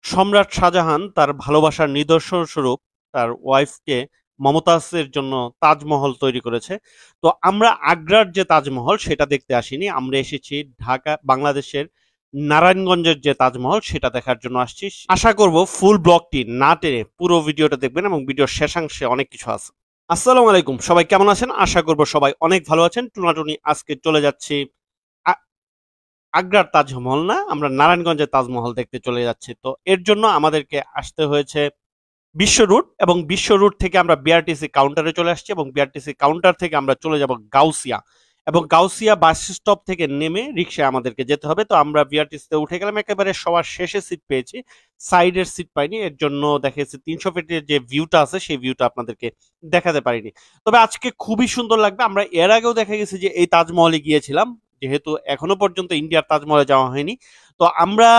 সম্রাট শাহজাহান তার ভালোবাসার নিদর্শন স্বরূপ তার ওয়াইফকে মমতাজের জন্য তাজমহল তৈরি করেছে। তো আমরা আগ্রার যে তাজমহল সেটা দেখতে আসিনি, আমরা এসেছি ঢাকা বাংলাদেশের নারায়ণগঞ্জের যে তাজমহল সেটা দেখার জন্য আসছি। আশা করব ফুল ব্লগটি না টেনে পুরো ভিডিওটা দেখবেন এবং ভিডিওর শেষাংশে অনেক কিছু আছে। আসসালামু আলাইকুম, সবাই কেমন আছেন? আশা করব সবাই অনেক ভালো আছেন। টুনাটুনি আজকে চলে যাচ্ছি আগ্রার তাজমহল না, আমরা নারায়ণগঞ্জের তাজমহল দেখতে চলে যাচ্ছি। তো এর জন্য আমাদেরকে আসতে হয়েছে বিশ্ব রুট, এবং বিশ্ব রুট থেকে আমরা বিআরটিসি কাউন্টারে চলে আসছি এবং বিআরটিসি কাউন্টার থেকে আমরা চলে যাব গাউসিয়া, এবং গাউসিয়া বাস স্টপ থেকে নেমে রিক্সায় আমাদেরকে যেতে হবে। তো আমরা বিআরটিসিতে উঠে গেলাম, একেবারে সবার শেষে সিট পেয়েছি, সাইডের সিট পাইনি। এর জন্য দেখা যাচ্ছে 300 ফিটের যে ভিউটা আছে সেই ভিউটা আপনাদেরকে দেখাতে পারিনি। তবে আজকে খুবই সুন্দর লাগবে। আমরা এর আগেও দেখা গেছে যে এই তাজমহলে গিয়েছিলাম, যেহেতু এখনো পর্যন্ত ইন্ডিয়ার তাজমহলে যাওয়া হয়নি। তো আমরা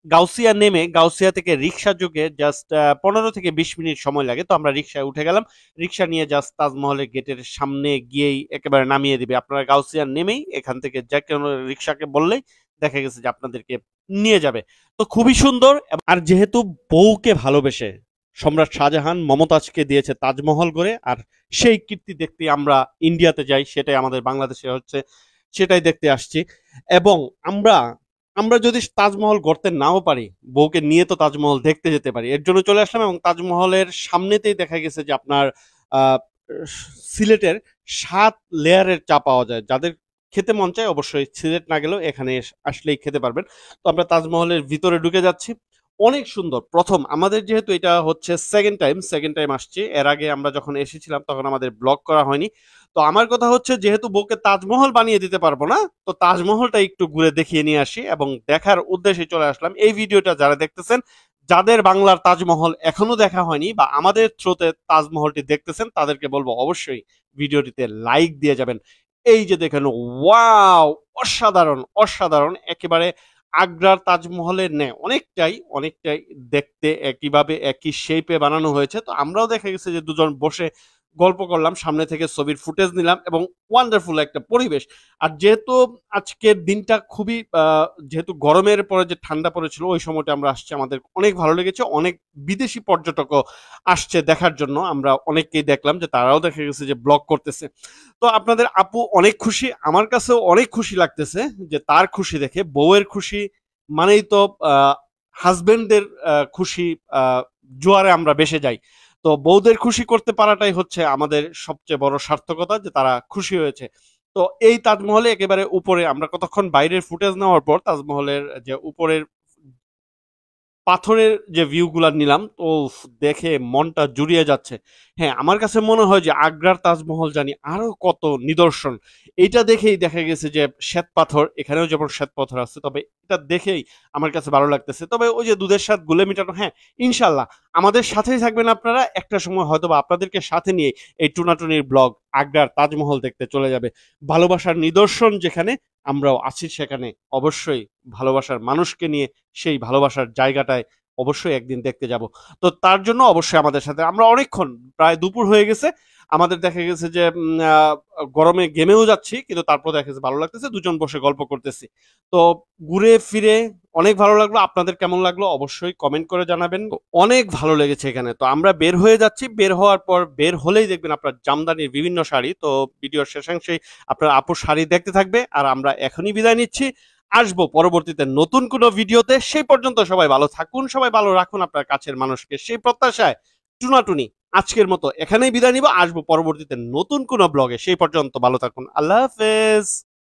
গাউসিয়া নেমে গাউসিয়া থেকে রিক্সা যোগে জাস্ট 15 থেকে 20 মিনিট সময় লাগে। তো আমরা রিক্সায় উঠে গেলাম, রিক্সা নিয়ে জাস্ট তাজমহলের গেটের সামনে গিয়েই একেবারে নামিয়ে দিবে। আপনারা গাউসিয়া নেমেই এখান থেকে যে কোনো রিক্সাকে বললেই দেখা গেছে যে আপনাদেরকে নিয়ে যাবে। তো খুবই সুন্দর। আর যেহেতু বউকে ভালোবেসে সম্রাট শাহজাহান মমতাজকে দিয়েছে তাজমহল গড়ে, আর সেই কীর্তি দেখতে আমরা ইন্ডিয়াতে যাই, সেটাই আমাদের বাংলাদেশে হচ্ছে, সেটাই দেখতে আসছি। এবং আমরা আমরা যদি তাজমহল গড়তে নাও পারি, বউকে নিয়ে তো তাজমহল দেখতে যেতে পারি। এর জন্য চলে আসলাম, এবং তাজমহলের সামনেতেই দেখা গেছে যে আপনার আহ, সিলেটের 7 লেয়ারের চা পাওয়া যায়। যাদের খেতে মন চায় অবশ্যই সিলেট না গেলেও এখানে আসলেই খেতে পারবেন। তো আমরা তাজমহলের ভিতরে ঢুকে যাচ্ছি। অনেক সুন্দর। প্রথম আমাদের, যেহেতু এটা হচ্ছে সেকেন্ড টাইম আসছে, এর আগে আমরা যখন এসেছিলাম তখন আমাদের ব্লগ করা হয়নি। তো আমার কথা হচ্ছে, যেহেতু বউকে তাজমহল বানিয়ে দিতে পারবো না, তো তাজমহলটা একটু ঘুরে দেখিয়ে নিয়ে আসি, এবং দেখার উদ্দেশ্যে চলে আসলাম। এই ভিডিওটা যারা দেখতেছেন, যাদের বাংলার তাজমহল এখনো দেখা হয়নি বা আমাদের থ্রুতে তাজমহলটি দেখতেছেন, তাদেরকে বলবো অবশ্যই ভিডিওটিতে লাইক দিয়ে যাবেন। এই যে দেখেন, ওয়াও, অসাধারণ অসাধারণ, একেবারে আগ্রার তাজমহলের ন্যায়, অনেকটাই দেখতে একইভাবে একই শেপে বানানো হয়েছে। তো আমরাও দেখা গেছে যে দুজন বসে গল্প করলাম, সামনে থেকে ছবির ফুটেজ নিলাম, এবং ওয়ান্ডারফুল একটা পরিবেশ। আর যেহেতু আজকের দিনটা খুবই যেহেতু গরমের পরে যে ঠান্ডা পড়েছিল ওই সময়টা আমরা আসছি, আমাদের অনেক ভালো লেগেছে। অনেক বিদেশি পর্যটকও আসছে দেখার জন্য, আমরা অনেককেই দেখলাম যে তারাও দেখা গেছে যে ব্লগ করতেছে। তো আপনাদের আপু অনেক খুশি, আমার কাছেও অনেক খুশি লাগতেছে যে তার খুশি দেখে। বউয়ের খুশি মানেই তো হাজবেন্ডদের খুশি জোয়ারে আমরা ভেসে যাই। তো বউদের খুশি করতে পারাটাই হচ্ছে আমাদের সবচেয়ে বড় সার্থকতা, যে তারা খুশি হয়েছে। তো এই তাজমহলে একেবারে উপরে আমরা কতক্ষণ বাইরের ফুটেজ নেওয়ার পর তাজমহলের যে উপরের পাথরের যে ভিউগুলা নিলাম, তো দেখে মনটা জুড়িয়ে যাচ্ছে। হ্যাঁ, আমার কাছে মনে হয় যে আগ্রার তাজমহল জানি আরো কত নিদর্শন। এইটা দেখেই দেখা গেছে যে শ্বেত পাথর, এখানেও যেমন শ্বেত পাথর আছে, তবে এটা দেখেই আমার কাছে ভালো লাগতেছে। তবে ওই যে দুধের স্বাদ গুলে মিটানো, হ্যাঁ ইনশাল্লাহ আমাদের সাথেই থাকবেন আপনারা। একটা সময় হয়তো বা আপনাদেরকে সাথে নিয়ে এই টুনাটুনির ব্লগ আগ্রার তাজমহল দেখতে চলে যাবে। ভালোবাসার নিদর্শন যেখানে, আমরাও আছি সেখানে। অবশ্যই ভালোবাসার মানুষকে নিয়ে সেই ভালোবাসার জায়গাটায় অবশ্যই একদিন দেখতে যাব। তো তার জন্য অবশ্যই আমাদের সাথে, আমরা অনেকক্ষণ, প্রায় দুপুর হয়ে গেছে, আমাদের দেখা গেছে যে গরমে ঘেমেও যাচ্ছি, কিন্তু তারপর দেখা গেছে ভালো লাগতেছে, দুজন বসে গল্প করতেছি। তো ঘুরে ফিরে অনেক ভালো লাগলো। আপনাদের কেমন লাগলো অবশ্যই কমেন্ট করে জানাবেন। অনেক ভালো লেগেছে এখানে। তো আমরা বের হয়ে যাচ্ছি, বের হওয়ার পর বের হলেই দেখবেন আপনার জামদানির বিভিন্ন শাড়ি। তো ভিডিওর শেষাংশেই আপনার আপুর শাড়ি দেখতে থাকবে, আর আমরা এখনই বিদায় নিচ্ছি। আসবো পরবর্তীতে নতুন কোনো ভিডিওতে। সেই পর্যন্ত সবাই ভালো থাকুন, সবাই ভালো রাখুন আপনার কাছের মানুষকে, সেই প্রত্যাশায় টুনাটুনি আজকের মতো এখানেই বিদায় নিব। আসবো পরবর্তীতে নতুন কোনো ব্লগে, সেই পর্যন্ত ভালো থাকুন। আল্লাহ হাফেজ।